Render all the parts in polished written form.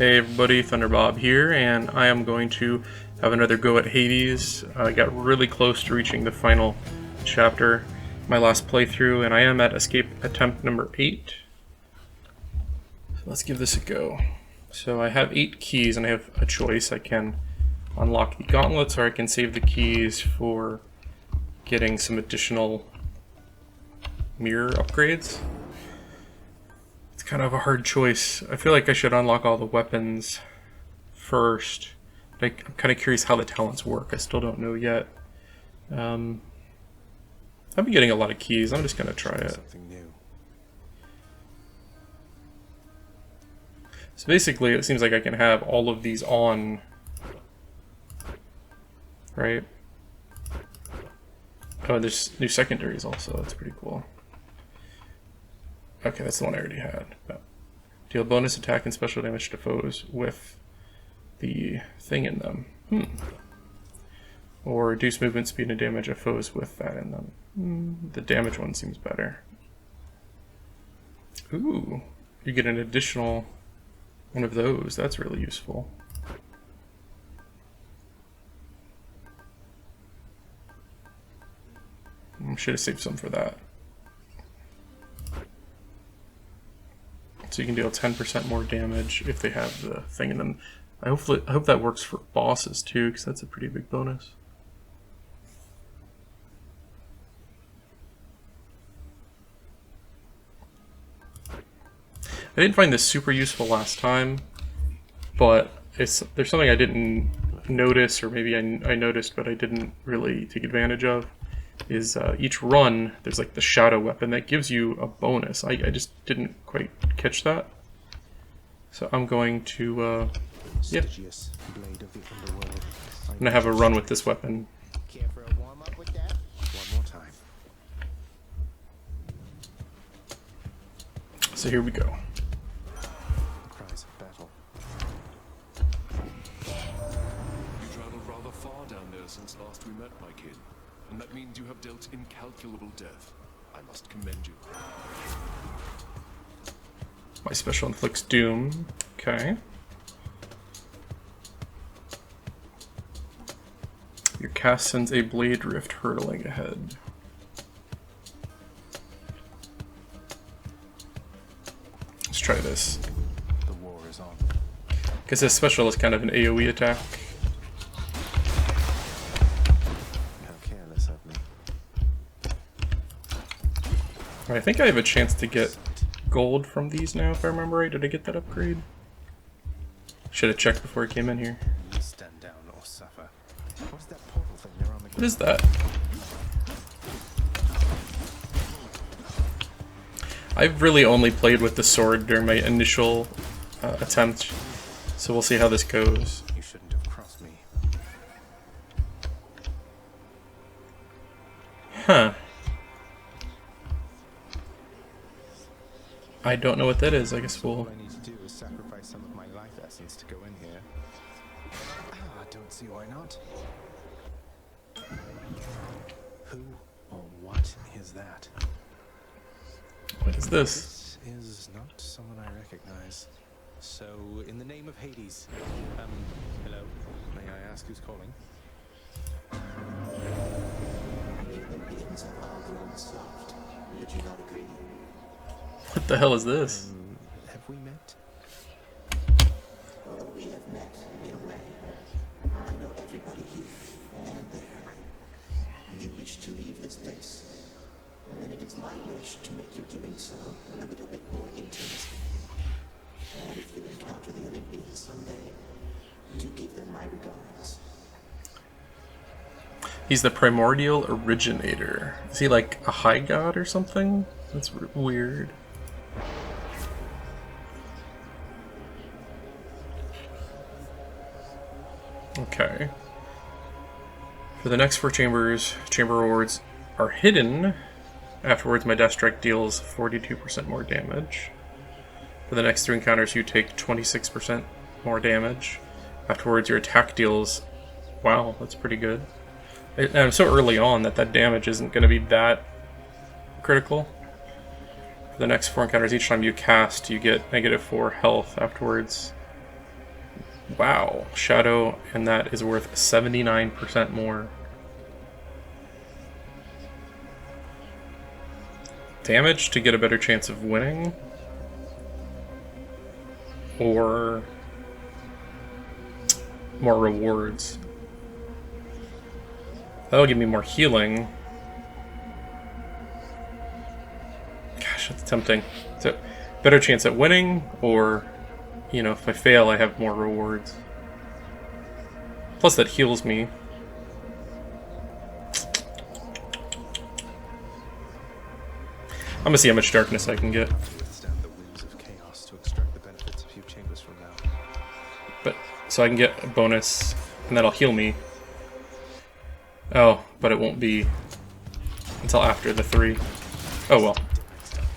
Hey everybody, Thunderbob here, and I am going to have another go at Hades. I got really close to reaching the final chapter, my last playthrough, and I am at escape attempt number 8. So let's give this a go. So I have 8 keys and I have a choice. I can unlock the gauntlets or I can save the keys for getting some additional mirror upgrades. Kind of a hard choice. I feel like I should unlock all the weapons first. I'm kind of curious how the talents work. I still don't know yet. I've been getting a lot of keys. I'm just gonna try it. So basically, it seems like I can have all of these on, right? Oh, there's new secondaries also. That's pretty cool. Okay, that's the one I already had. Deal bonus attack and special damage to foes with the thing in them. Or reduce movement speed and damage of foes with that in them. The damage one seems better. Ooh, you get an additional one of those. That's really useful. I should have saved some for that. So you can deal 10% more damage if they have the thing in them. I hope that works for bosses too, because that's a pretty big bonus. I didn't find this super useful last time, but there's something I didn't notice, or maybe I noticed but I didn't really take advantage of. Is each run there's like the shadow weapon that gives you a bonus. I just didn't quite catch that, so I'm going to I'm gonna have a run with this weapon. Care for a warm up with that? One more time. So here we go. Cries of battle. You traveled rather far down there since last we met, my kid. And that means you have dealt incalculable death. I must commend you. My special inflicts doom. Okay. Your cast sends a blade rift hurtling ahead. Let's try this. The war is on. Because this special is kind of an AoE attack. I think I have a chance to get gold from these now, if I remember right. Did I get that upgrade? Should have checked before I came in here. Stand down or suffer. What's that portal thing there on the ground? What is that? I've really only played with the sword during my initial attempt, so we'll see how this goes. You shouldn't have crossed me. Huh. I don't know what that is. I guess we'll... All I need to do is sacrifice some of my life essence to go in here. I don't see why not. Who or what is that? What is this? This is not someone I recognize. So, in the name of Hades, hello, may I ask who's calling? What the hell is this? Have we met? Well, we have met in a way. I know everybody here and there. You wish to leave this place, and then it is my wish to make your doing so a little bit more intimate. And if you encounter the Olympians someday, do give them my regards. He's the primordial originator. Is he like a high god or something? That's weird. Okay. For the next 4 chambers, chamber rewards are hidden. Afterwards, my Death Strike deals 42% more damage. For the next 3 encounters, you take 26% more damage. Afterwards, your attack deals... Wow, that's pretty good. And I'm so early on that damage isn't going to be that critical. For the next 4 encounters, each time you cast, you get -4 health afterwards. Wow, Shadow, and that is worth 79% more. Damage to get a better chance of winning? Or more rewards? That'll give me more healing. Gosh, that's tempting. So, better chance at winning, or, you know, if I fail, I have more rewards. Plus, that heals me. I'm gonna see how much darkness I can get. Withstand the winds of chaos to extract the benefits a few chambers from now. But so I can get a bonus, and that'll heal me. Oh, but it won't be until after the 3. Oh well.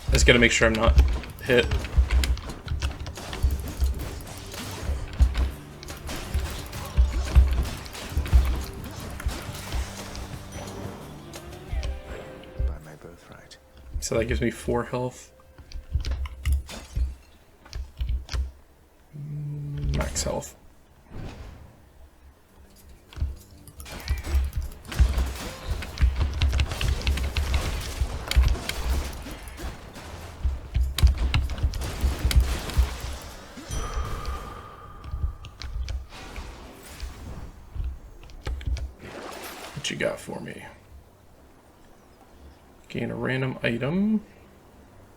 I just gotta make sure I'm not hit. By my birthright. So that gives me 4 health. Max health. What you got for me? Gain a random item.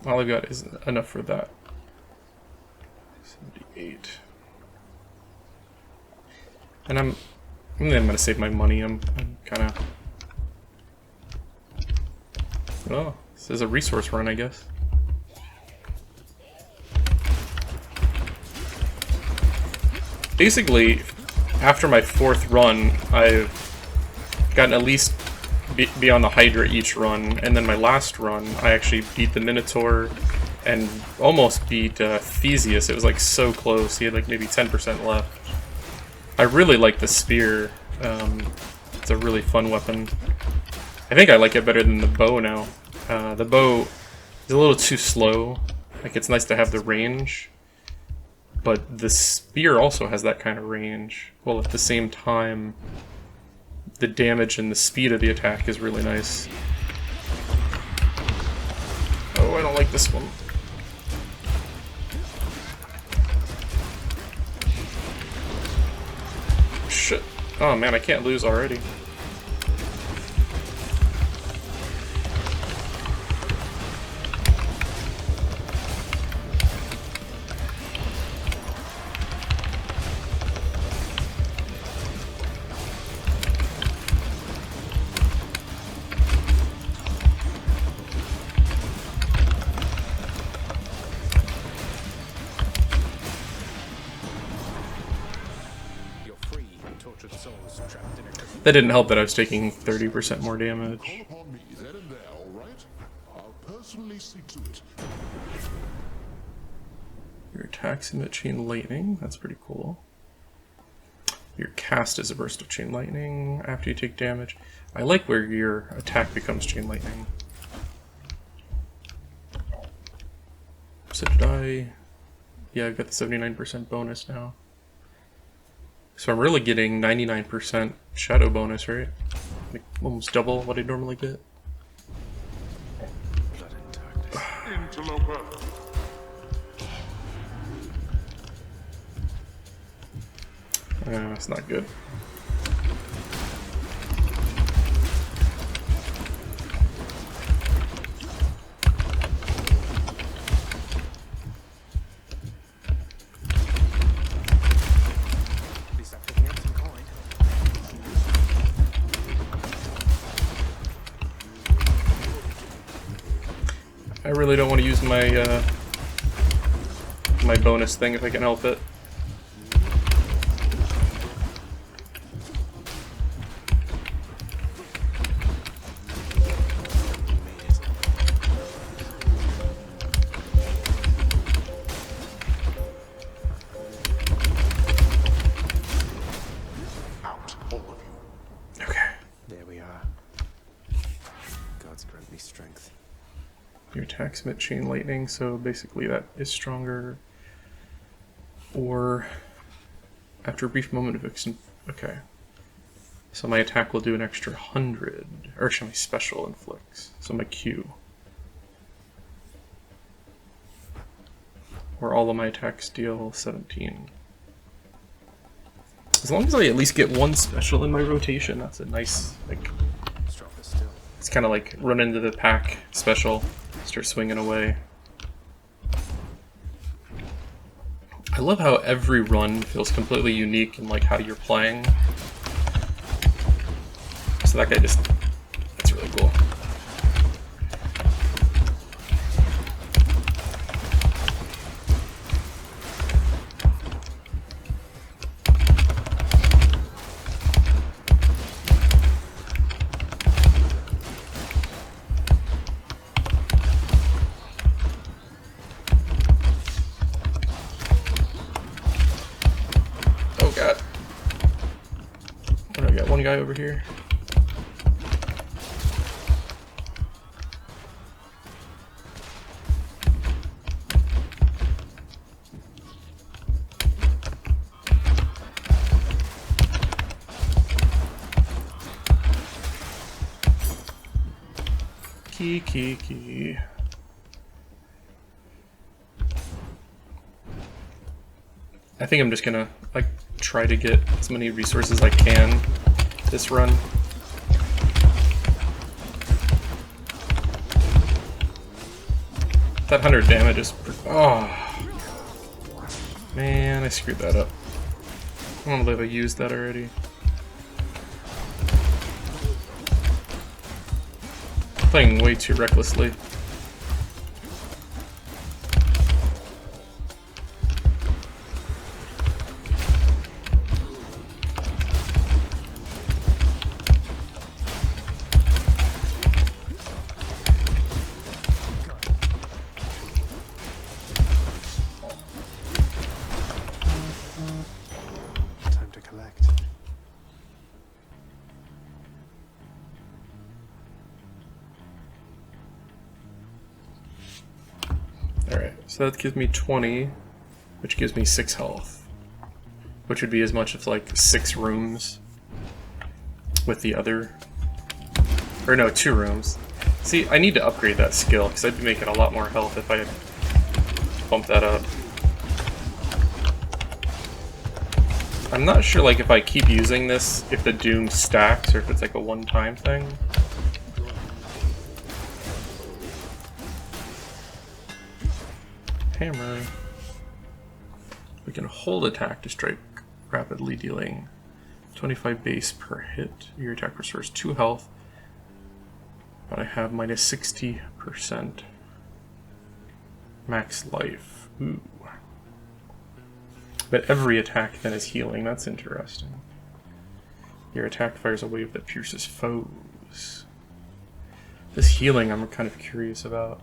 All I've got is enough for that. 78. And I'm gonna save my money. I'm kind of. Oh, this is a resource run, I guess. Basically, after my 4th run, I've gotten at least beyond the Hydra each run, and then my last run, I actually beat the Minotaur and almost beat Theseus. It was like so close. He had like maybe 10% left. I really like the spear. It's a really fun weapon. I think I like it better than the bow now. The bow is a little too slow. Like, it's nice to have the range, but the spear also has that kind of range. While at the same time, the damage and the speed of the attack is really nice. Oh, I don't like this one. Shit. Oh man, I can't lose already. That didn't help that I was taking 30% more damage. Call upon me then and there, all right? I'll personally see to it. Your attacks emit chain lightning. That's pretty cool. Your cast is a burst of chain lightning after you take damage. I like where your attack becomes chain lightning. So did I... Yeah, I've got the 79% bonus now. So I'm really getting 99% shadow bonus, right? Like almost double what I normally get. Blood and darkness. Interloper. That's not good. I really don't want to use my my bonus thing if I can help it. Out, all of you. Okay. There we are. Gods grant me strength. Your attacks emit chain lightning, so basically that is stronger. Or After a brief moment of okay. So my attack will do an extra 100. Or actually my special inflicts. So my Q. Where all of my attacks deal 17. As long as I at least get one special in my rotation, that's a nice, like, it's kind of like run into the pack special, start swinging away. I love how every run feels completely unique in like how you're playing. So that guy just, that's really cool. Guy over here. Key. I think I'm just gonna like try to get as many resources as I can this run. That 100 damage is oh man, I screwed that up. I don't believe I used that already. Playing way too recklessly. So that gives me 20, which gives me 6 health, which would be as much as like 6 rooms with the other, or no, 2 rooms. See, I need to upgrade that skill because I'd be making a lot more health if I had bumped that up. I'm not sure like if I keep using this, if the doom stacks or if it's like a one-time thing. Hammer. We can hold attack to strike rapidly, dealing 25 base per hit. Your attack restores 2 health, but I have minus 60% max life. Ooh. But every attack then is healing. That's interesting. Your attack fires a wave that pierces foes. This healing I'm kind of curious about.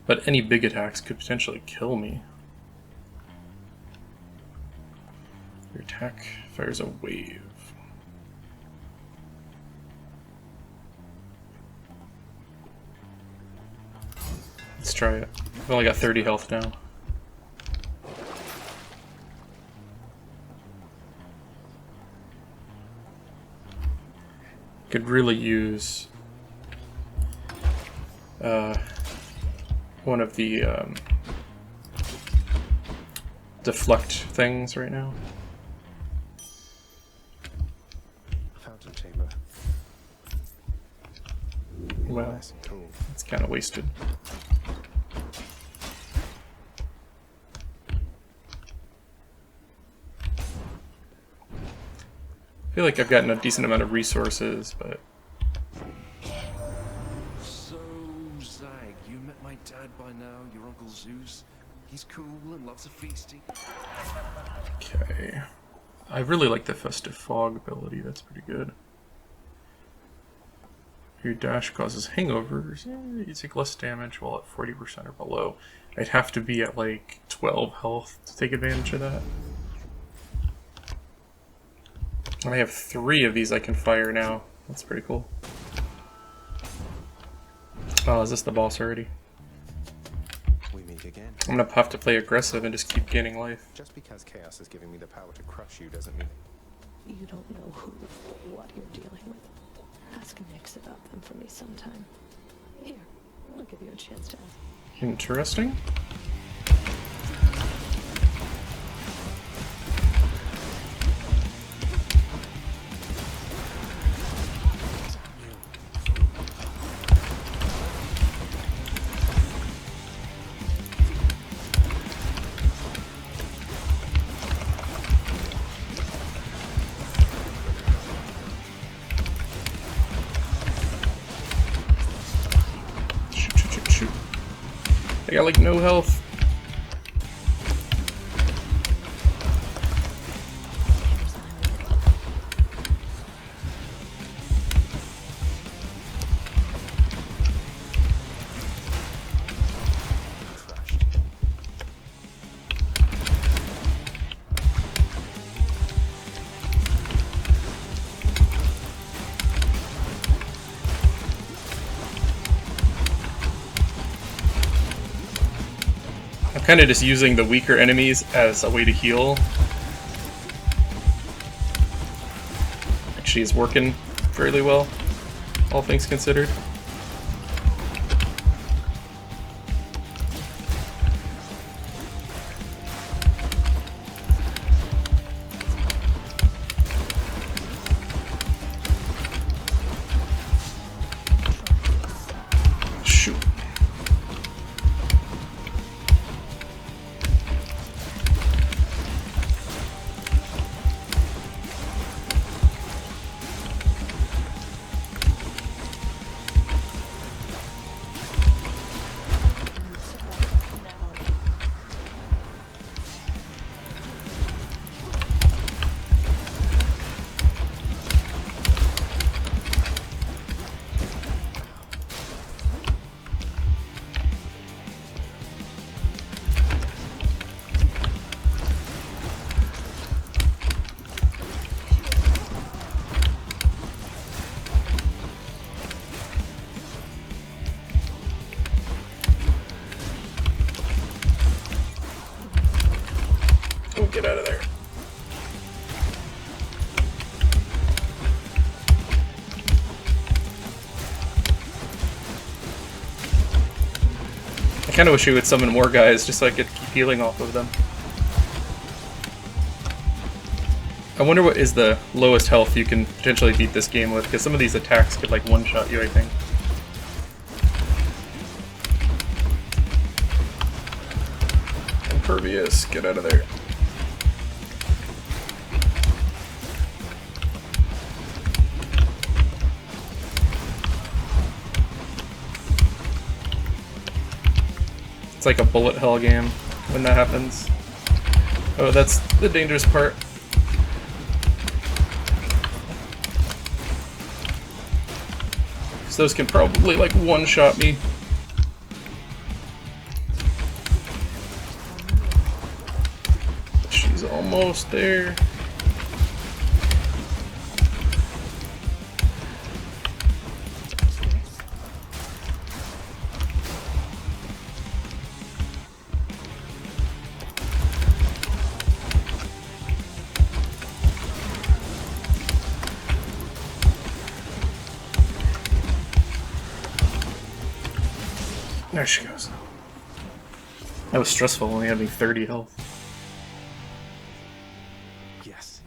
But any big attacks could potentially kill me. Your attack fires a wave. Let's try it. I've only got 30 health now. Could really use one of the deflect things right now. Fountain chamber. Well, it's kind of wasted. I feel like I've gotten a decent amount of resources, but dad by now, your Uncle Zeus. He's cool and loves a feasting. Okay. I really like the Festive Fog ability, that's pretty good. Your dash causes hangovers. You take less damage while at 40% or below. I'd have to be at like 12 health to take advantage of that. And I have 3 of these I can fire now. That's pretty cool. Oh, is this the boss already? We meet again. I'm gonna have to play aggressive and just keep gaining life. Just because chaos is giving me the power to crush you doesn't mean... You don't know who or what you're dealing with. Ask Nyx about them for me sometime. Here, I'll give you a chance to ask. Interesting. I got like no health. I'm kind of just using the weaker enemies as a way to heal. Actually, it's working fairly well, all things considered. Shoot. Oh, get out of there. I kind of wish we would summon more guys just so I could keep healing off of them. I wonder what is the lowest health you can potentially beat this game with, because some of these attacks could like one-shot you, I think. Impervious, get out of there. It's like a bullet hell game when that happens. Oh, that's the dangerous part. So those can probably like one-shot me. She's almost there. There she goes. That was stressful, only having 30 health. Yes.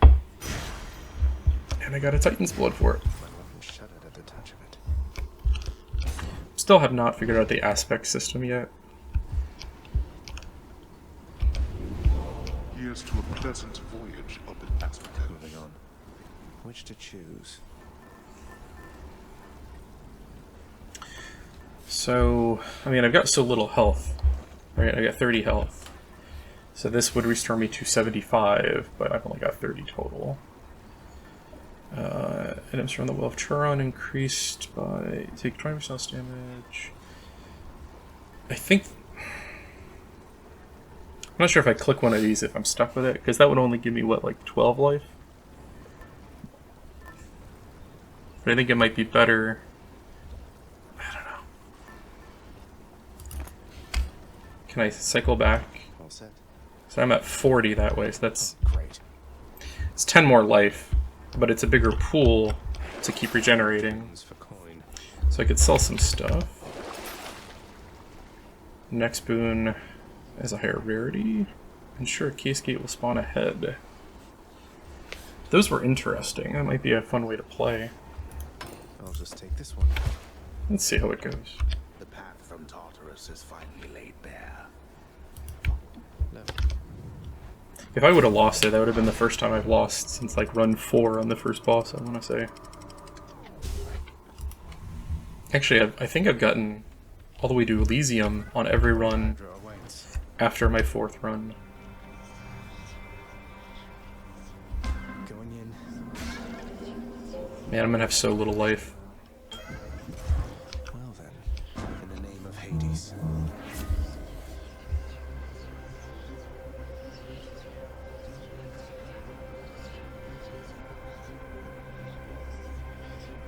And I got a Titan's Blood for it. My weapon shuddered at the touch of it. Still have not figured out the aspect system yet. Here's to a pleasant voyage up in aspect. Moving on. Which to choose? So, I mean, I've got so little health, right? I got 30 health. So this would restore me to 75, but I've only got 30 total. Items from the Well of Charon increased by... Take 20% less damage. I think... I'm not sure if I click one of these if I'm stuck with it, because that would only give me, what, like 12 life? But I think it might be better... I don't know. Can I cycle back? All set. So I'm at 40 that way, so that's... Great. It's 10 more life, but it's a bigger pool to keep regenerating. One's for coin. So I could sell some stuff. Next boon is a higher rarity. Ensure case gate will spawn ahead. Those were interesting. That might be a fun way to play. I'll just take this one. Let's see how it goes. The path from Tartarus is finally laid bare. No. If I would have lost it, that would have been the first time I've lost since like run 4 on the first boss, I want to say. Actually, I think I've gotten all the way to Elysium on every run Draw awaits. after my 4th run. Going in. Man, I'm gonna have so little life. Well then, in the name of Hades.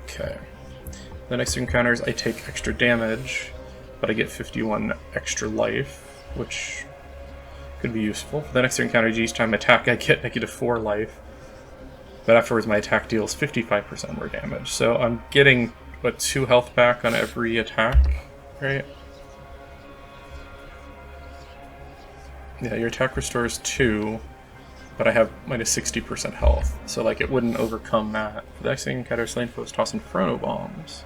Okay. The next encounters, I take extra damage, but I get 51 extra life, which could be useful. The next encounters, each time I attack, I get -4 life, but afterwards my attack deals 55% more damage. So I'm getting, what, 2 health back on every attack, right? Yeah, your attack restores 2, but I have -60% health, so like it wouldn't overcome that. The next thing encounter slain foes toss inferno bombs.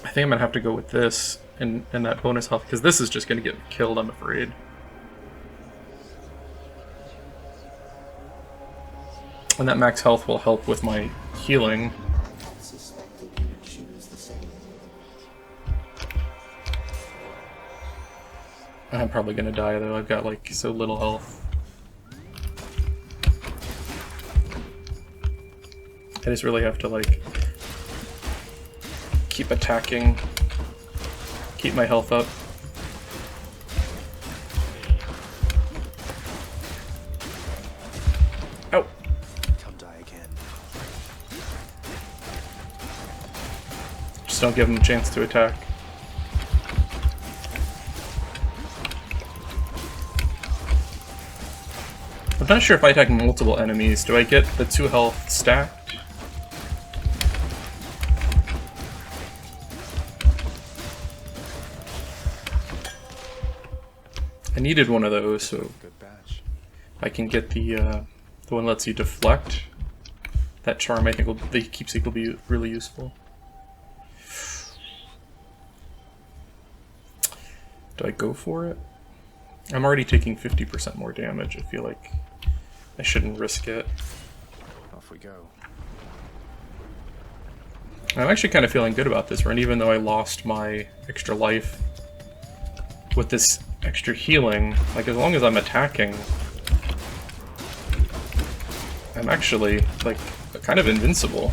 I think I'm gonna have to go with this and that bonus health, because this is just gonna get me killed, I'm afraid. And that max health will help with my healing. Suspected you would choose the same. I'm probably gonna die though, I've got like so little health. I just really have to like keep attacking, keep my health up. Oh! Come die again. Just don't give him a chance to attack. I'm not sure if I attack multiple enemies, do I get the 2 health stacked? I needed one of those, so Good batch. I can get the one that lets you deflect. That charm I think will, the keepsake will be really useful. Do I go for it? I'm already taking 50% more damage. I feel like I shouldn't risk it. Off we go. I'm actually kind of feeling good about this run, even though I lost my extra life. With this extra healing, like as long as I'm attacking, I'm actually like kind of invincible.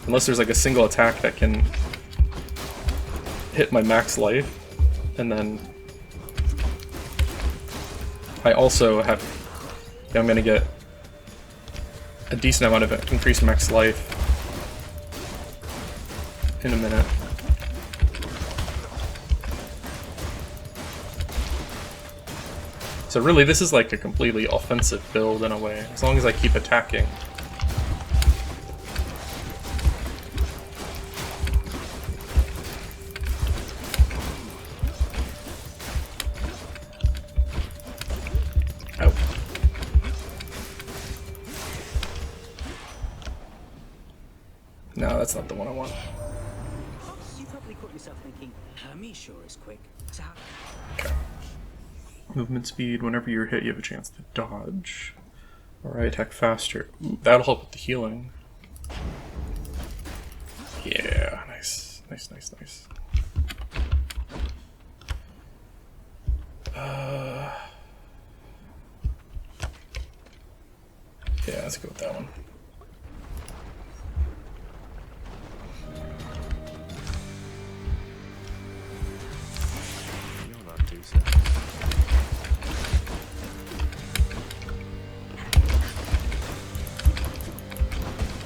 Unless there's like a single attack that can hit my max life, and then I also have, I'm gonna get a decent amount of increased max life in a minute. So really, this is like a completely offensive build in a way, as long as I keep attacking. Oh. No, that's not the one I want. You probably caught yourself thinking, Hermes sure is quick. So how... Okay. Movement speed, whenever you're hit, you have a chance to dodge. Or I attack faster. Ooh, that'll help with the healing. Yeah, nice. Nice, nice, nice. Yeah, let's go with that one. You'll not do so.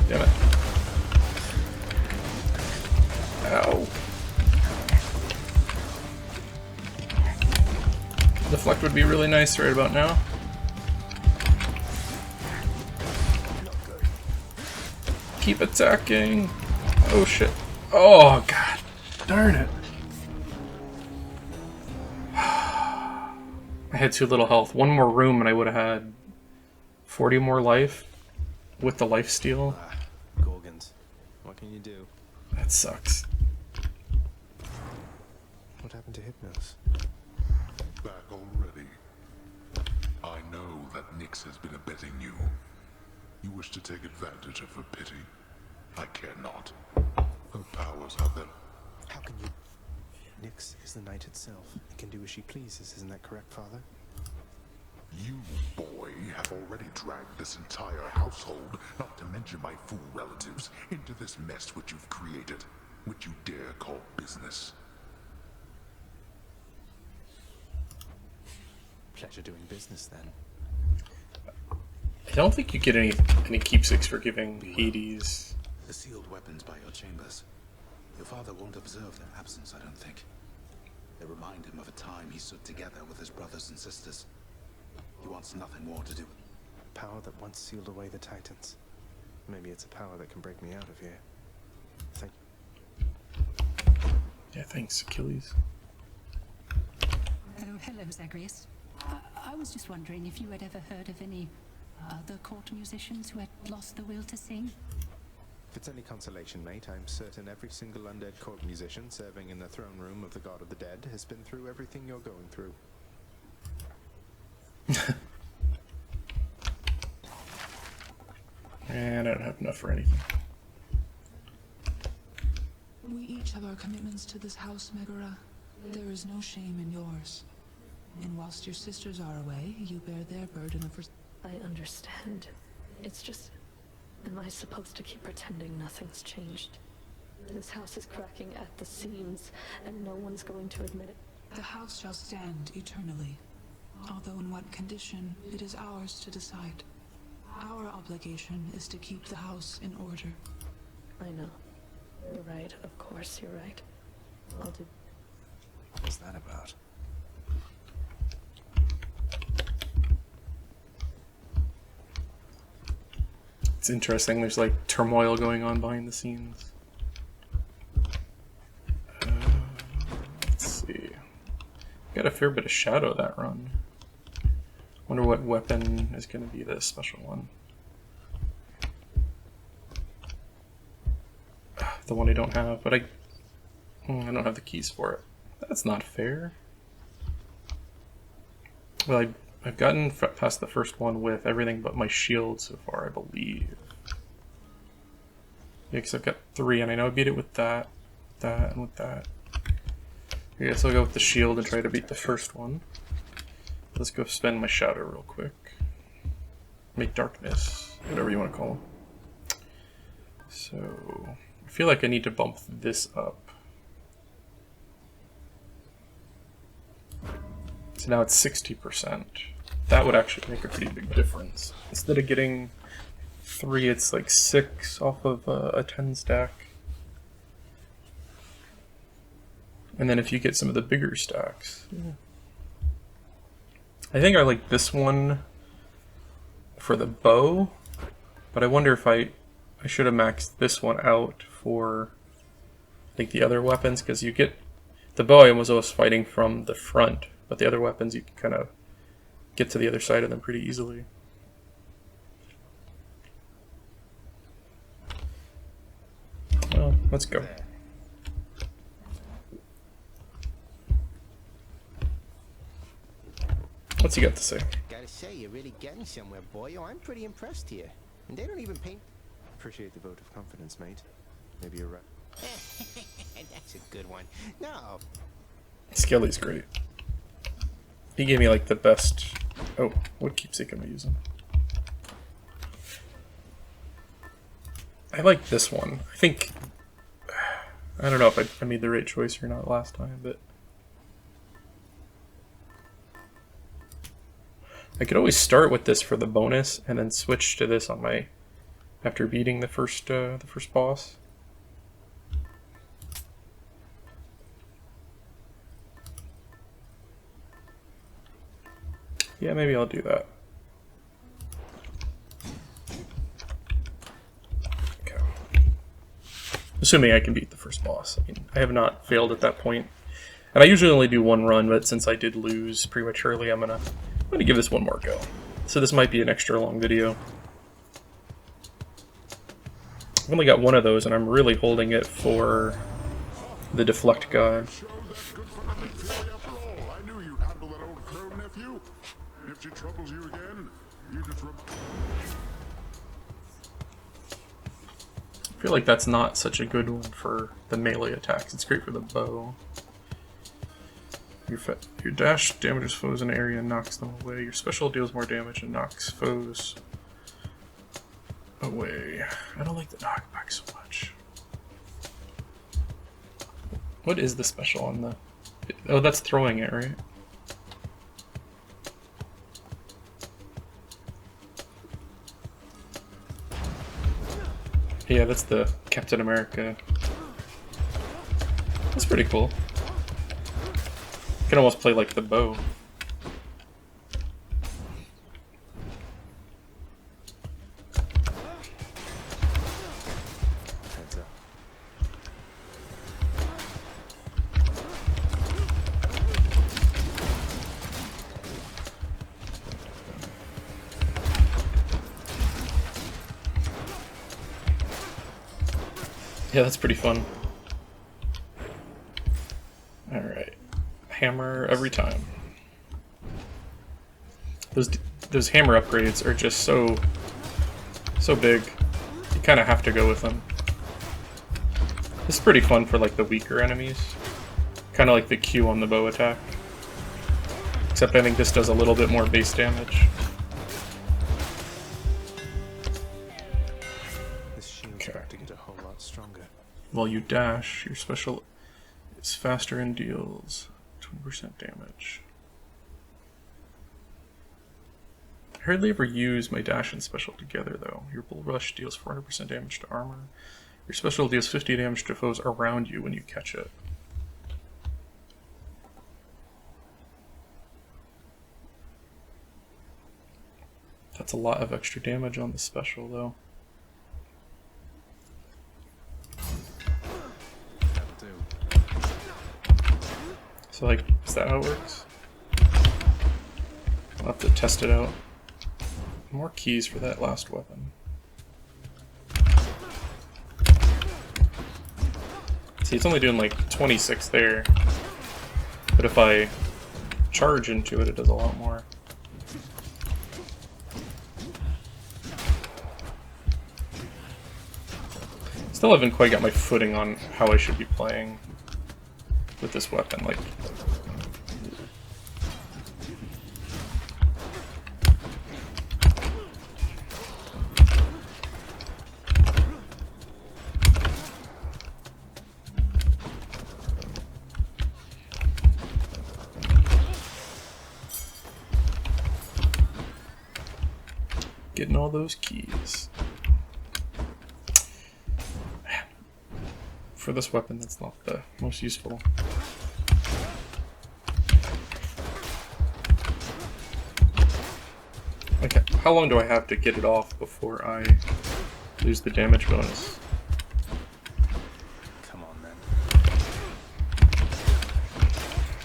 Damn it. Ow. would be really nice right about now. Keep attacking. Oh shit. Oh god. Darn it. I had too little health. One more room and I would have had 40 more life with the life steal. Gorgons. What can you do? That sucks. What happened to Hypnos? Back already. I know that Nyx has been abetting you. You wish to take advantage of her pity. I care not. Her powers have them. How can you? Nyx is the night itself and can do as she pleases, isn't that correct, Father? You, boy, have already dragged this entire household, not to mention my fool relatives, into this mess which you've created, which you dare call business. Pleasure doing business, then. I don't think you get any keepsakes for giving Hades. The sealed weapons by your chambers. Your father won't observe their absence, I don't think. They remind him of a time he stood together with his brothers and sisters. He wants nothing more to do with Power that once sealed away the Titans. Maybe it's a power that can break me out of here. Thank you. Yeah, thanks, Achilles. Oh, hello, Zagreus. I was just wondering if you had ever heard of any other court musicians who had lost the will to sing? If it's any consolation, mate, I'm certain every single undead court musician serving in the throne room of the God of the Dead has been through everything you're going through. And I don't have enough for anything. We each have our commitments to this house, Megara. There is no shame in yours. And whilst your sisters are away, you bear their burden of I understand. It's just... Am I supposed to keep pretending nothing's changed? This house is cracking at the seams, and no one's going to admit it. The house shall stand eternally. Although in what condition, it is ours to decide. Our obligation is to keep the house in order. I know. You're right, of course you're right. I'll do... What's that about? It's interesting, there's like turmoil going on behind the scenes. Let's see. Got a fair bit of shadow that run. Wonder what weapon is going to be the special one. The one I don't have, but I don't have the keys for it. That's not fair. Well, I've gotten past the first one with everything but my shield so far, I believe. Yeah, because I've got 3, and I know I beat it with that, and with that. I guess I'll go with the shield and try to beat the first one. Let's go spend my shadow real quick. Make darkness, whatever you want to call them. So, I feel like I need to bump this up. So now it's 60%. That would actually make a pretty big difference. Instead of getting 3, it's like 6 off of a 10 stack. And then if you get some of the bigger stacks. Yeah. I think I like this one for the bow, but I wonder if I should have maxed this one out for like the other weapons, because you get the bow I was always fighting from the front, but the other weapons you can kind of get to the other side of them pretty easily. Well, let's go. What's he got to say? Gotta say, you're really getting somewhere, boy. Oh, I'm pretty impressed here. And they don't even paint... Appreciate the vote of confidence, mate. Maybe you're right. That's a good one. No. Skelly's great. He gave me like the best... Oh, what keepsake am I using? I like this one. I think... I don't know if I made the right choice or not last time, but... I could always start with this for the bonus and then switch to this on my... after beating the first boss. Yeah, maybe I'll do that. Okay. Assuming I can beat the first boss. I mean, I have not failed at that point. And I usually only do one run, but since I did lose prematurely, I'm gonna give this one more go. So this might be an extra long video. I've only got one of those, and I'm really holding it for the Deflect God. I feel like that's not such a good one for the melee attacks. It's great for the bow. Your dash damages foes in an area and knocks them away. Your special deals more damage and knocks foes away. I don't like the knockback so much. What is the special on the... Oh, that's throwing it, right? Yeah, that's the Captain America. That's pretty cool. You can almost play like the bow. Heads up. Yeah, that's pretty fun. Alright. Hammer every time. Those hammer upgrades are just so big. You kind of have to go with them. This is pretty fun for like the weaker enemies. Kind of like the Q on the bow attack. Except I think this does a little bit more base damage. This shield's about to get a whole lot stronger. While you dash, your special is faster and deals 20% damage. I hardly ever use my dash and special together though. Your bull rush deals 400% damage to armor. Your special deals 50 damage to foes around you when you catch it. That's a lot of extra damage on the special though. So like, is that how it works? I'll have to test it out. More keys for that last weapon. See, it's only doing like 26 there. But if I charge into it, it does a lot more. Still haven't quite got my footing on how I should be playing with this weapon. Like, getting all those keys. For this weapon, that's not the most useful. Okay, how long do I have to get it off before I lose the damage bonus? Come on then.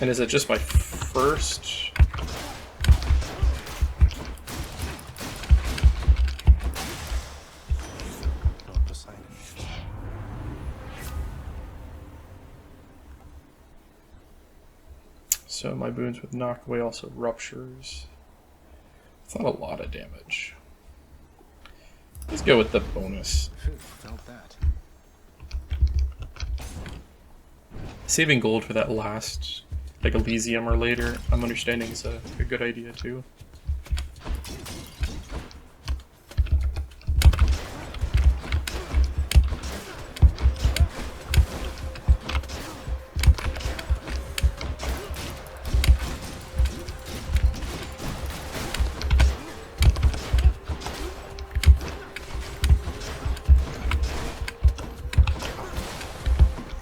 And is it just my first? So my boons with knockaway also ruptures. It's not a lot of damage. Let's go with the bonus. Felt that. Saving gold for that last, like Elysium or later, I'm understanding is a good idea too.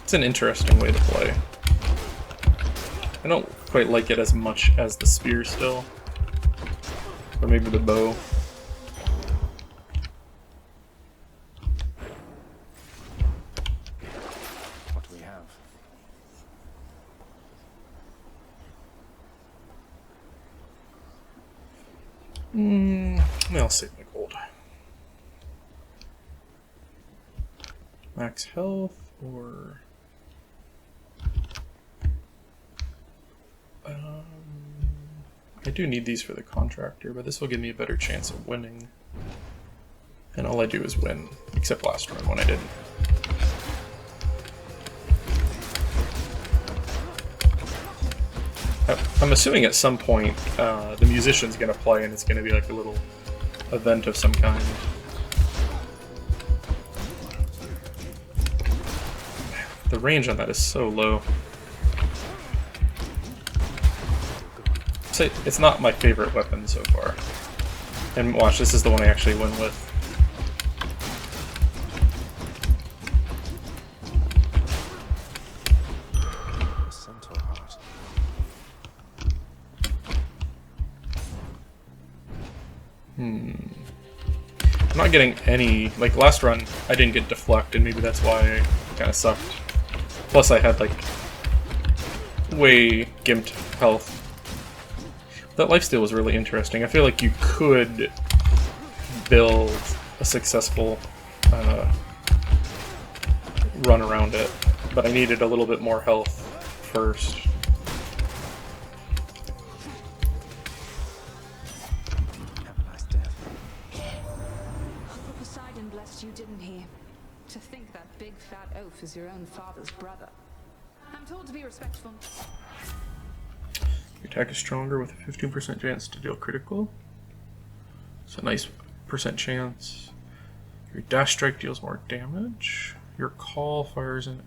It's an interesting way to play. I don't quite like it as much as the spear still. Or maybe the bow. What do we have? I'll save my gold. Max health or I do need these for the contractor, but this will give me a better chance of winning. And all I do is win, except last run when I didn't. I'm assuming at some point the musician's going to play and it's going to be like a little event of some kind. The range on that is so low. It's not my favorite weapon so far. And watch, this is the one I actually win with. I'm not getting any, like last run I didn't get deflect and maybe that's why I kind of sucked. Plus I had like way gimped health. That lifesteal was really interesting. I feel like you could build a successful run around it, but I needed a little bit more health first. Have a nice death. Poseidon blessed you, didn't he? To think that big fat oaf is your own father's brother. I'm told to be respectful. Your attack is stronger with a 15% chance to deal critical. It's a nice percent chance. Your dash strike deals more damage. Your call fires a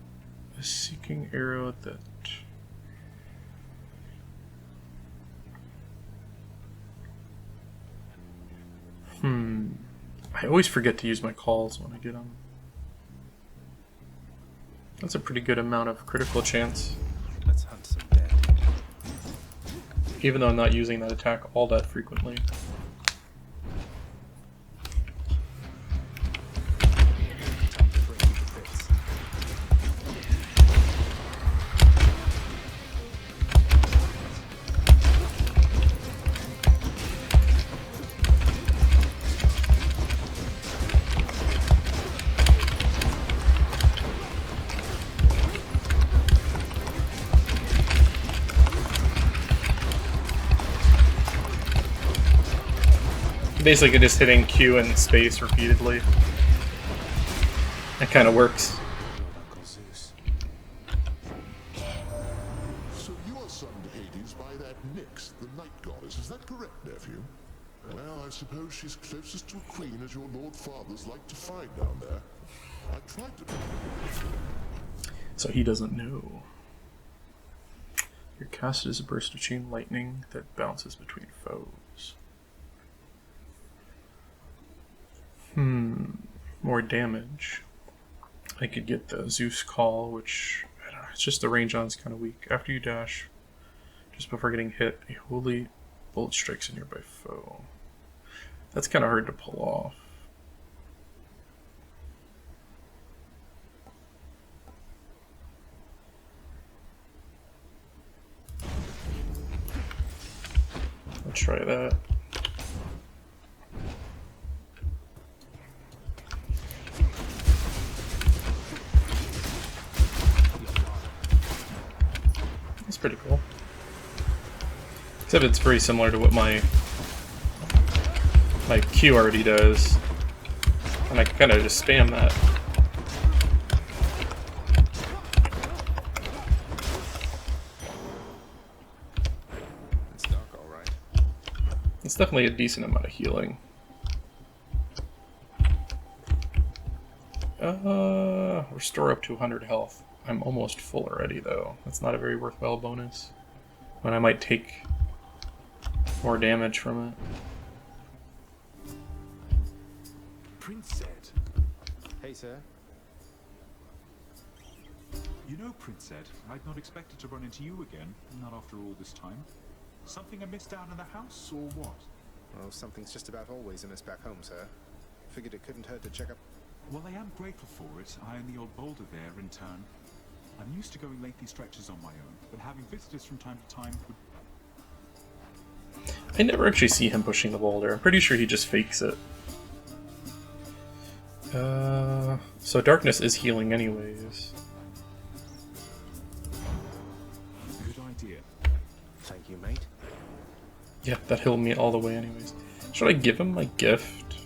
seeking arrow that... I always forget to use my calls when I get them. That's a pretty good amount of critical chance. Let's hunt some dead. Even though I'm not using that attack all that frequently. Basically just hitting Q and space repeatedly. It kind of works. So you are summoned to Hades by that Nyx, the night goddess. Is that correct, nephew? Well, I suppose she's closest to a queen as your lord fathers like to find down there. I tried to... So he doesn't know. Your cast is a burst of chain lightning that bounces between foes. More damage. I could get the Zeus call, which, I don't know, it's just the range on is kind of weak. After you dash, just before getting hit, a holy bolt strikes a nearby foe. That's kind of hard to pull off. I'll try that. That's pretty cool. Except it's very similar to what my Q already does. And I can kind of just spam that. It's dark, alright. It's definitely a decent amount of healing. Restore up to 100 health. I'm almost full already, though. That's not a very worthwhile bonus. When I might take more damage from it. Prince said. Hey, sir. You know, Prince said, I'd not expected to run into you again, not after all this time. Something amiss down in the house, or what? Well, something's just about always amiss back home, sir. Figured it couldn't hurt to check up. Well, I am grateful for it. I and the old boulder there in turn. I'm used to going lengthy stretches on my own, but having visitors from time to time would... I never actually see him pushing the boulder. I'm pretty sure he just fakes it. So darkness is healing anyways. Good idea. Thank you, mate. Yeah, that healed me all the way anyways. Should I give him my gift?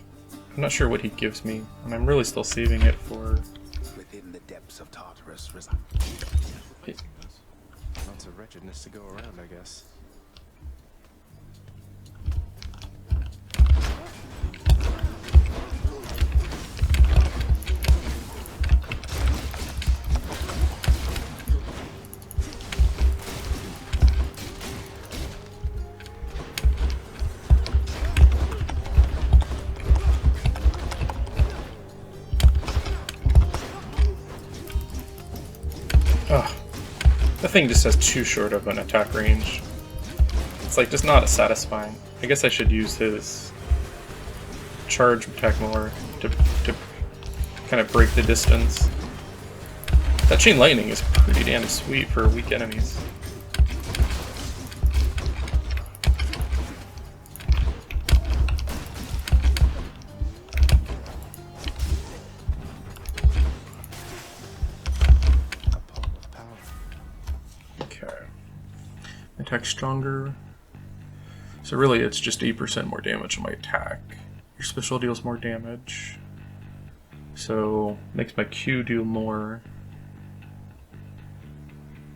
I'm not sure what he gives me, and I'm really still saving it for... Within the depths of Tartarus Lots of wretchedness to go around, I guess. The thing just has too short of an attack range. It's like just not as satisfying. I guess I should use his charge attack more to kind of break the distance. That chain lightning is pretty damn sweet for weak enemies. Attack stronger. So really it's just 8% more damage on my attack. Your special deals more damage. So makes my Q do more.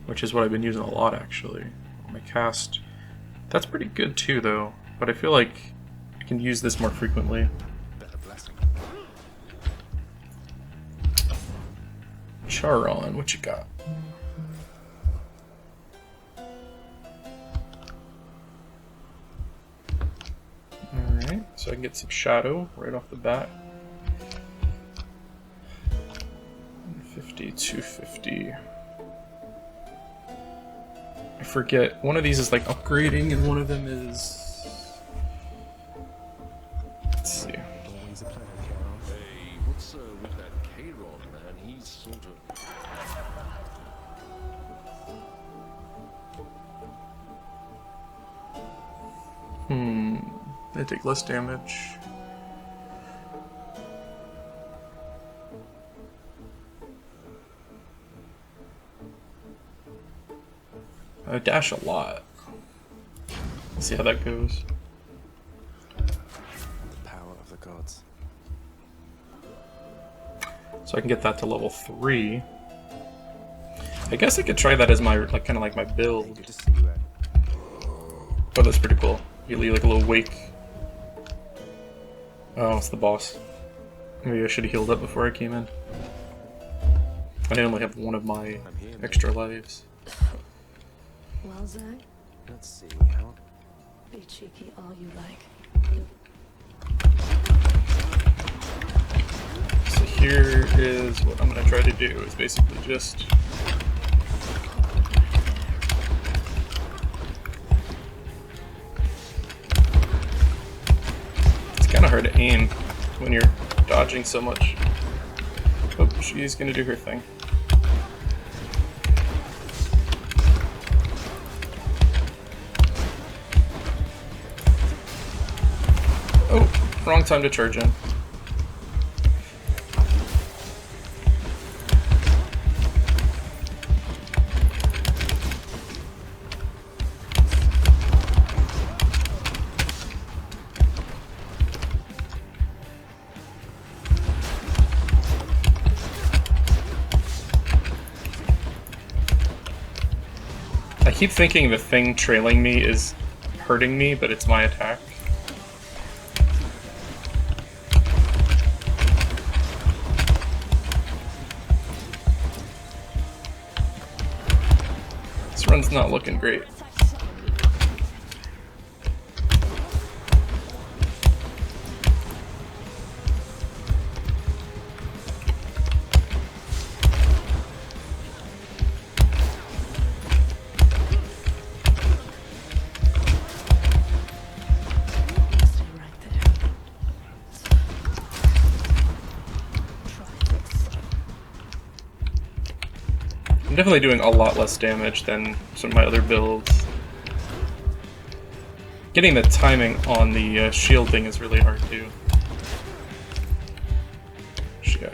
Which is what I've been using a lot actually. My cast. That's pretty good too though. But I feel like I can use this more frequently. Charon, what you got? Alright, so I can get some shadow right off the bat. 150, 250. I forget, one of these is like upgrading and one of them is... Let's see. Always a pleasure, Carol. Hey, what's with that Charon, man? He's sort of... They take less damage. I dash a lot. Let's see how that goes. The power of the gods. So I can get that to level 3. I guess I could try that as my kind of like my build. Oh, that's pretty cool. You leave like a little wake. Oh, it's the boss. Maybe I should have healed up before I came in. I only have one of my extra lives. Well, Zach, let's see how. Be cheeky all you like. So here is what I'm gonna try to do. Is basically just. Kind of hard to aim when you're dodging so much. Oh, she's gonna do her thing. Oh, wrong time to charge in. I keep thinking the thing trailing me is hurting me, but it's my attack. This run's not looking great. definitely doing a lot less damage than some of my other builds. Getting the timing on the shield thing is really hard too. Shit.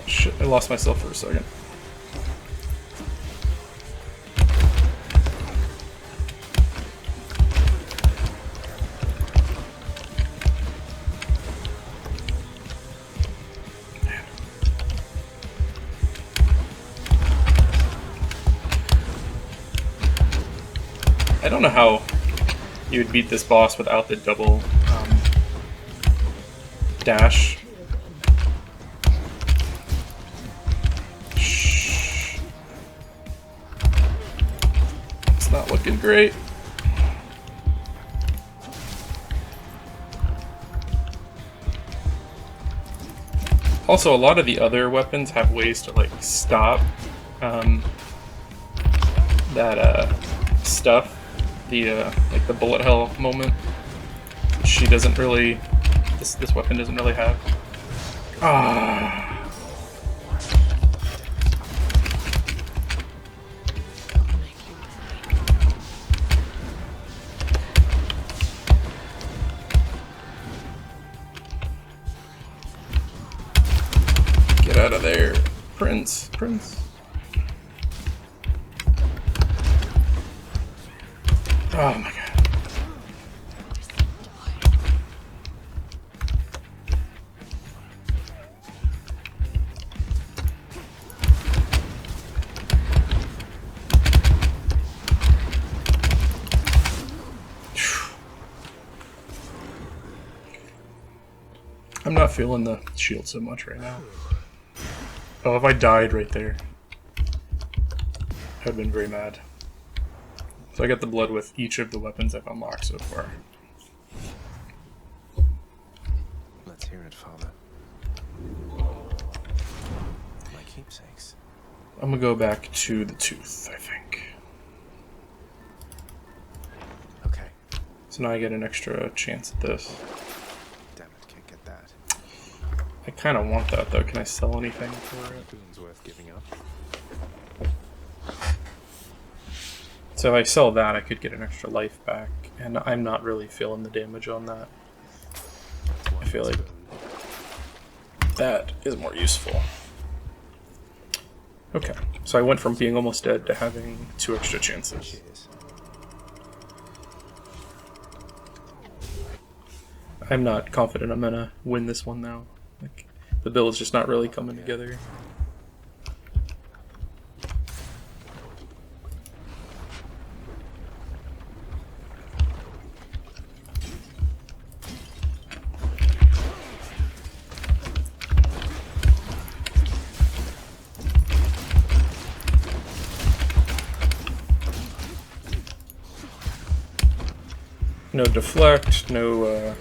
Shit, I lost myself for a second. I don't know how you would beat this boss without the double dash. Shh. It's not looking great. Also, a lot of the other weapons have ways to like stop that stuff. The like the bullet hell moment. She doesn't really. This weapon doesn't really have. Ah. Get out of there, Prince. Prince. Oh my god. I'm not feeling the shield so much right now. Oh, if I died right there, I'd have been very mad. So I got the blood with each of the weapons I've unlocked so far. Let's hear it, Father. My keepsakes. I'm gonna go back to the tooth, I think. Okay. So now I get an extra chance at this. Damn it, can't get that. I kind of want that though. Can I sell anything for it? Boon's worth giving up. So if I sell that, I could get an extra life back, and I'm not really feeling the damage on that. I feel like that is more useful. Okay, so I went from being almost dead to having 2 extra chances. Cheers. I'm not confident I'm gonna win this one now. Like, the build is just not really coming together. No deflect, no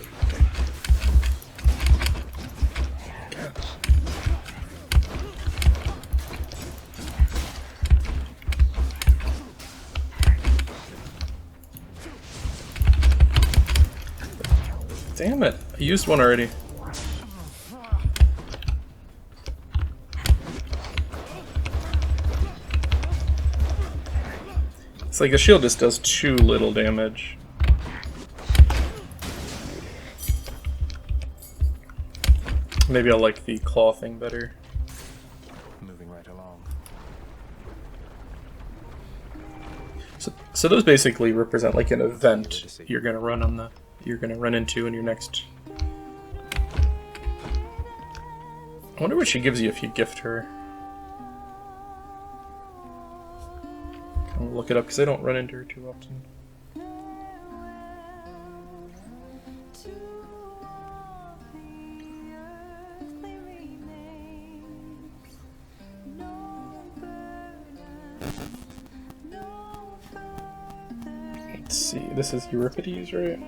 damn it, I used one already. It's like the shield just does too little damage. Maybe I'll like the claw thing better. Moving right along. So those basically represent like an event you're gonna run on the you're gonna run into in your next. I wonder what she gives you if you gift her. I'll look it up because I don't run into her too often. Let's see, this is Euripides, right?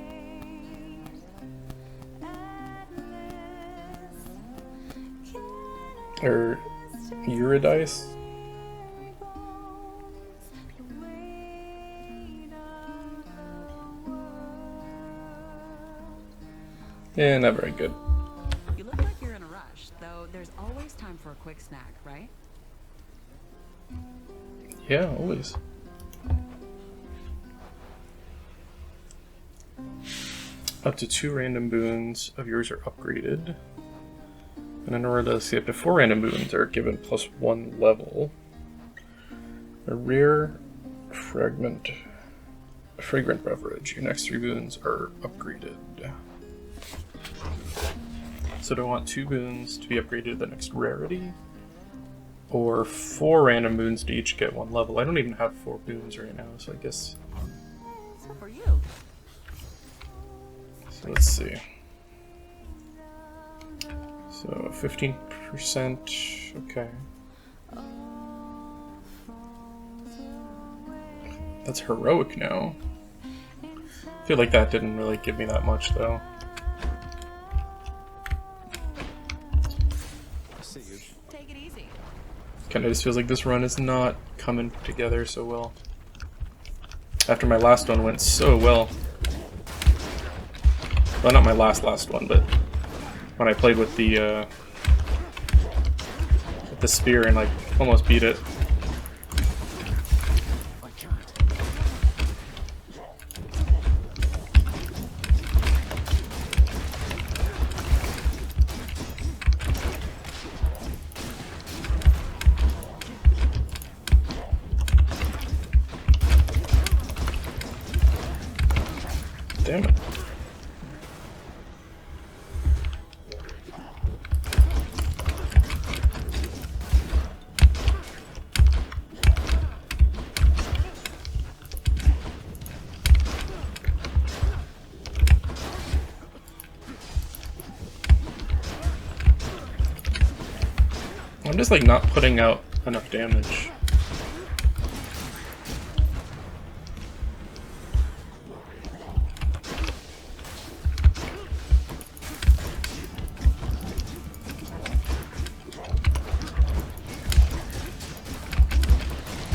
Or Eurydice? Yeah, not very good. You look like you're in a rush, though there's always time for a quick snack, right? Yeah, always. Up to 2 random boons of yours are upgraded. And in order to see up to 4 random boons are given +1 level. A rare fragrant beverage. Your next 3 boons are upgraded. So do I want 2 boons to be upgraded to the next rarity? Or 4 random boons to each get 1 level? I don't even have 4 boons right now, so I guess... For you. So let's see. So 15%, okay. That's heroic now. I feel like that didn't really give me that much though. Take it easy. Kinda just feels like this run is not coming together so well. After my last one went so well. Well, not my last one, but when I played with the spear and like almost beat it. Damn it. I'm just like not putting out enough damage.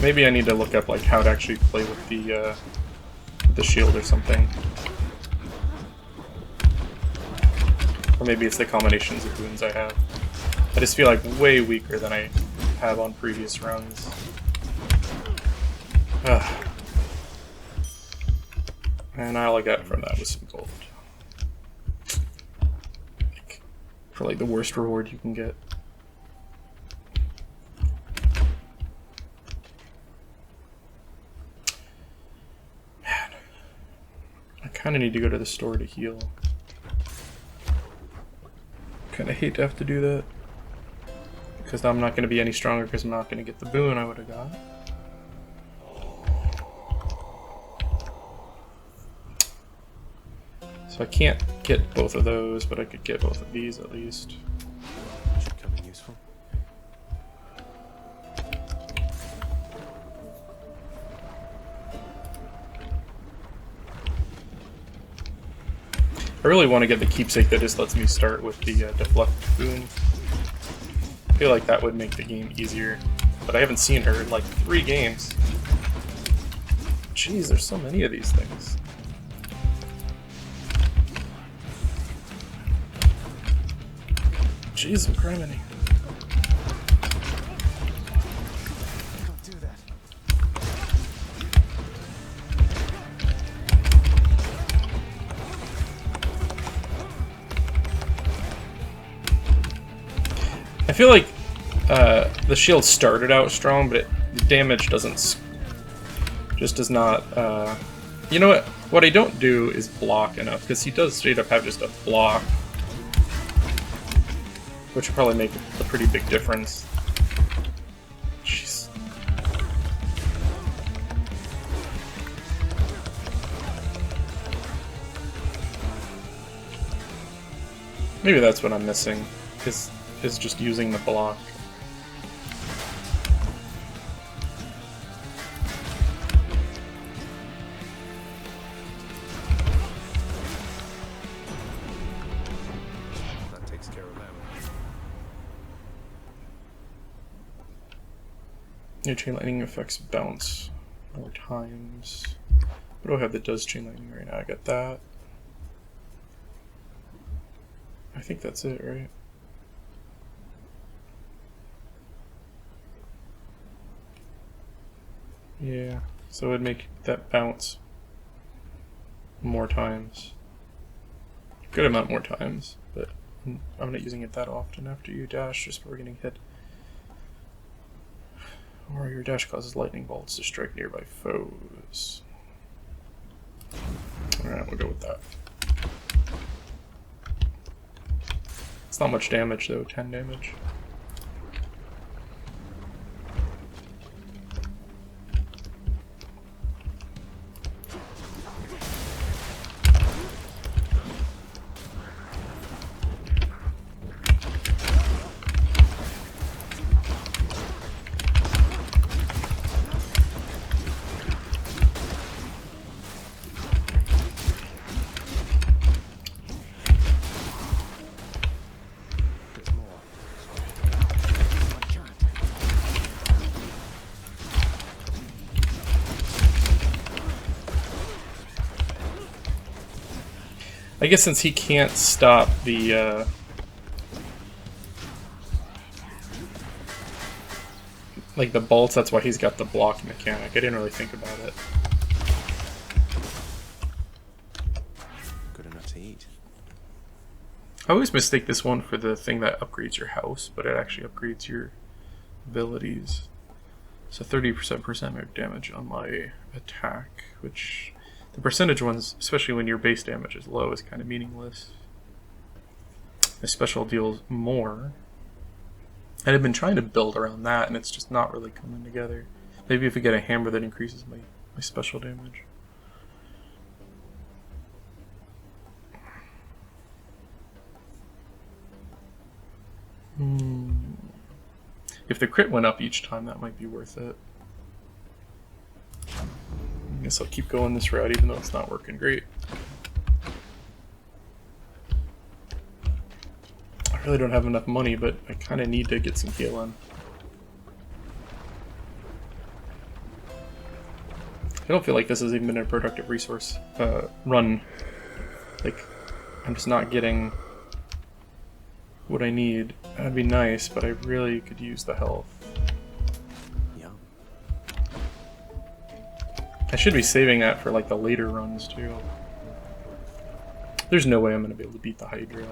Maybe I need to look up like how to actually play with the shield or something. Or maybe it's the combinations of boons I have. I just feel like way weaker than I have on previous runs. And all I got from that was some gold. Like, for like the worst reward you can get. Man. I kinda need to go to the store to heal. Kinda hate to have to do that. Because I'm not going to be any stronger because I'm not going to get the boon I would have got. So I can't get both of those, but I could get both of these at least. Should come in useful. I really want to get the keepsake that just lets me start with the deflect boon. I feel like that would make the game easier, but I haven't seen her in like 3 games. Jeez, there's so many of these things. Jeez, I'm criminy. Don't do that. I feel like the shield started out strong, but the damage does not, you know what I don't do is block enough, because he does straight up have just a block, which would probably make a pretty big difference. Jeez. Maybe that's what I'm missing, is just using the block. That takes care of them. Your chain lightning effects bounce more times. What do I have that does chain lightning right now? I got that. I think that's it, right? Yeah, so it would make that bounce more times. Good amount more times, but I'm not using it that often after you dash just before getting hit. Or your dash causes lightning bolts to strike nearby foes. Alright, we'll go with that. It's not much damage though, 10 damage. I guess since he can't stop the like the bolts, that's why he's got the block mechanic. I didn't really think about it. Good enough to eat. I always mistake this one for the thing that upgrades your house, but it actually upgrades your abilities. So 30% more damage on my attack, which the percentage ones, especially when your base damage is low, is kind of meaningless. My special deals more. And I've been trying to build around that, and it's just not really coming together. Maybe if I get a hammer that increases my special damage. If the crit went up each time, that might be worth it. I guess I'll keep going this route even though it's not working great. I really don't have enough money, but I kind of need to get some healing. I don't feel like this has even been a productive resource run. Like, I'm just not getting what I need. That'd be nice, but I really could use the health. I should be saving that for like the later runs too. There's no way I'm going to be able to beat the Hydra.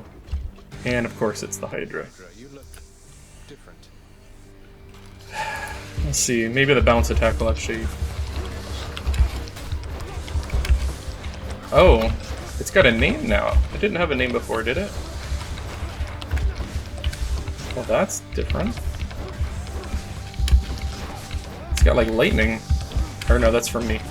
And of course it's the Hydra. You look different. Let's see, maybe the bounce attack will actually... Oh, it's got a name now. It didn't have a name before, did it? Well, that's different. It's got like lightning. Or no, that's from me.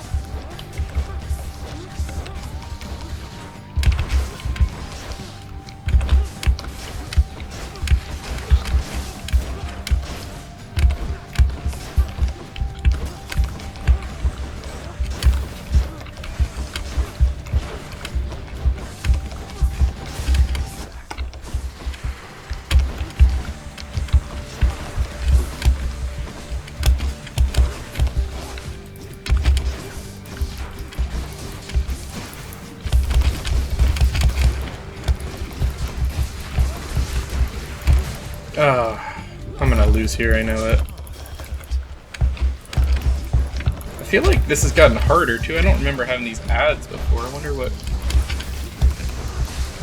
I'm gonna lose here, I know it. I feel like this has gotten harder too. I don't remember having these ads before. I wonder what...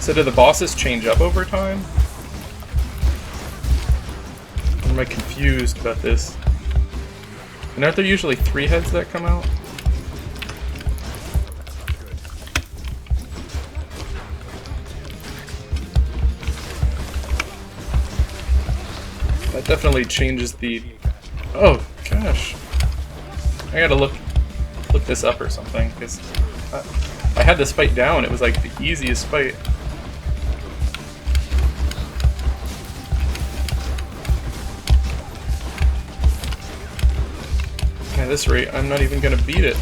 So do the bosses change up over time? Or am I confused about this? And aren't there usually 3 heads that come out? That definitely changes the... Oh, gosh. I gotta look this up or something, because I had this fight down. It was like the easiest fight. At this rate, I'm not even gonna beat it.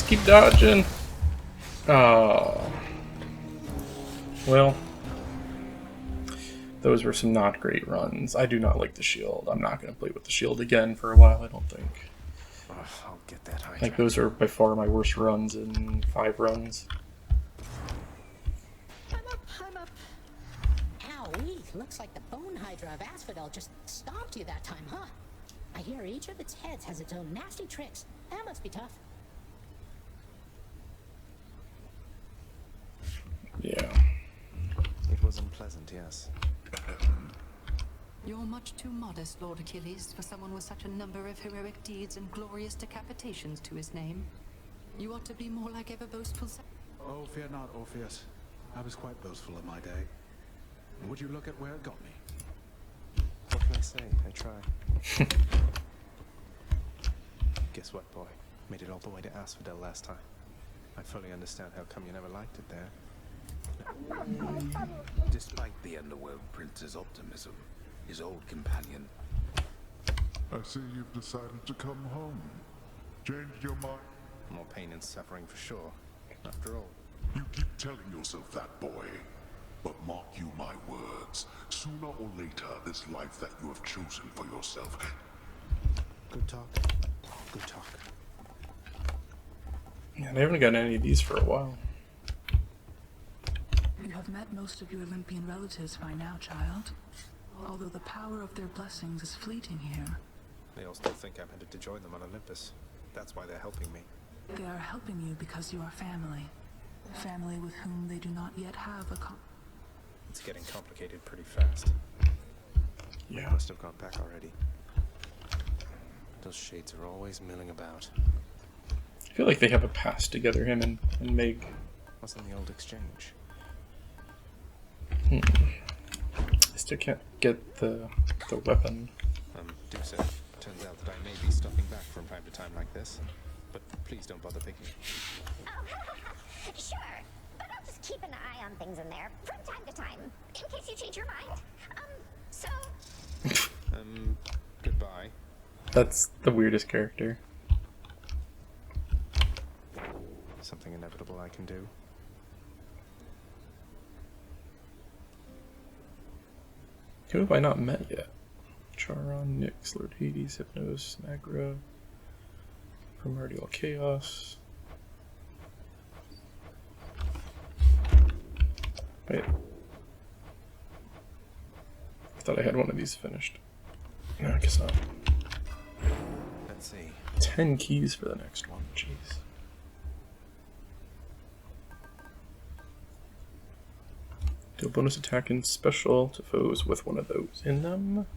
Keep dodging. Oh. Well, those were some not great runs. I do not like the shield. I'm not going to play with the shield again for a while, I don't think. I'll get that high. I think those are by far my worst runs in 5 runs. I'm up. Owie, looks like the bone hydra of Asphodel just stomped you that time, huh? I hear each of its heads has its own nasty tricks. That must be tough. Yeah. It was unpleasant, yes. You're much too modest, Lord Achilles, for someone with such a number of heroic deeds and glorious decapitations to his name. You ought to be more like ever boastful. Oh, fear not, Orpheus. I was quite boastful in my day. Would you look at where it got me? What can I say? I try. Guess what, boy? Made it all the way to Asphodel last time. I fully understand how come you never liked it there. Despite the Underworld Prince's optimism, his old companion. I see you've decided to come home. Changed your mind? More pain and suffering for sure. After all. You keep telling yourself that, boy. But mark you my words. Sooner or later, this life that you have chosen for yourself. Good talk. Good talk. Yeah, I haven't gotten any of these for a while. You have met most of your Olympian relatives by now, child. Although the power of their blessings is fleeting here. They all still think I'm headed to join them on Olympus. That's why they're helping me. They are helping you because you are family. Family with whom they do not yet have a It's getting complicated pretty fast. Yeah. Must have gone back already. Those shades are always milling about. I feel like they have a past together, him and Meg. What's in the old exchange? I still can't get the weapon. Do so. Turns out that I may be stopping back from time to time like this. But please don't bother picking. Sure, but I'll just keep an eye on things in there from time to time, in case you change your mind. So... goodbye. That's the weirdest character. Something inevitable I can do. Who have I not met yet? Charon, Nyx, Lord Hades, Hypnos, Magra, Primordial Chaos. Wait. I thought I had one of these finished. No, I guess not. Let's see. 10 keys for the next one, jeez. Do a bonus attack and special to foes with one of those in them.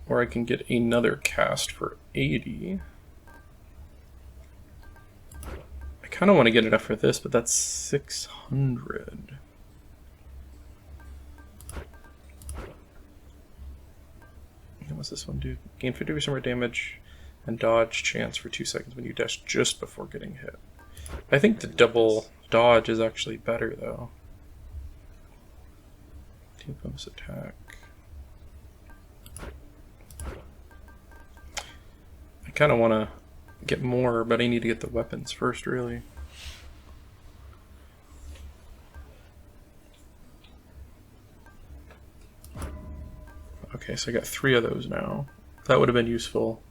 Or I can get another cast for 80. I kind of want to get enough for this, but that's 600. And what's this one do? Gain 50% more damage and dodge chance for 2 seconds when you dash just before getting hit. I think the double dodge is actually better though. Bonus attack. I kind of want to get more, but I need to get the weapons first, really. Okay, so I got 3 of those now. That would have been useful,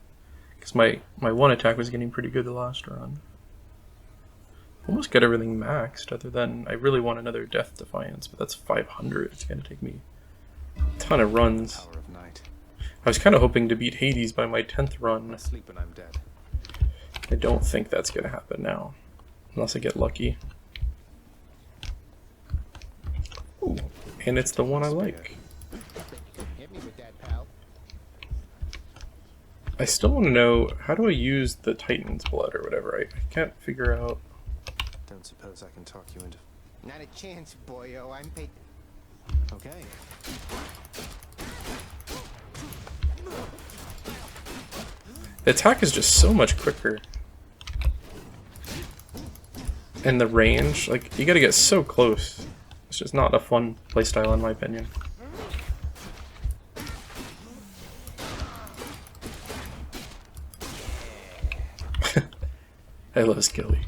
because my one attack was getting pretty good the last run. Almost got everything maxed, other than I really want another Death Defiance, but that's 500. It's going to take me a ton of runs. Power of night. I was kind of hoping to beat Hades by my 10th run. I sleep when I'm dead. I don't think that's going to happen now, unless I get lucky. Ooh, and it's the one I like. Hit me with that, pal. I still want to know, how do I use the Titan's Blood or whatever? I can't figure out. Don't suppose I can talk you into... Not a chance, boyo. I'm paid... Okay. The attack is just so much quicker. And the range, like, you gotta get so close. It's just not a fun playstyle in my opinion. I love Skilly.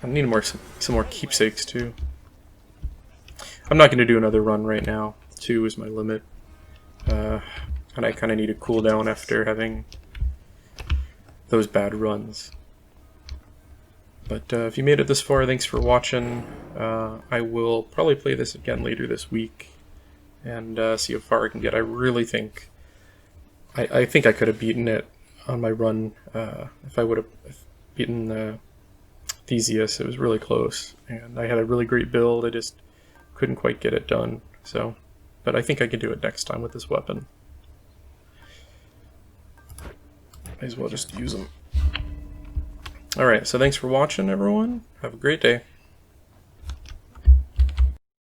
I need some more keepsakes too. I'm not going to do another run right now. 2 is my limit. And I kind of need a cooldown after having those bad runs. But if you made it this far, thanks for watching. I will probably play this again later this week and see how far I can get. I really think I think I could have beaten it on my run if I would have beaten Theseus. It was really close, and I had a really great build. I just couldn't quite get it done. So, but I think I can do it next time with this weapon. Might as well just use them. Alright, so thanks for watching, everyone. Have a great day.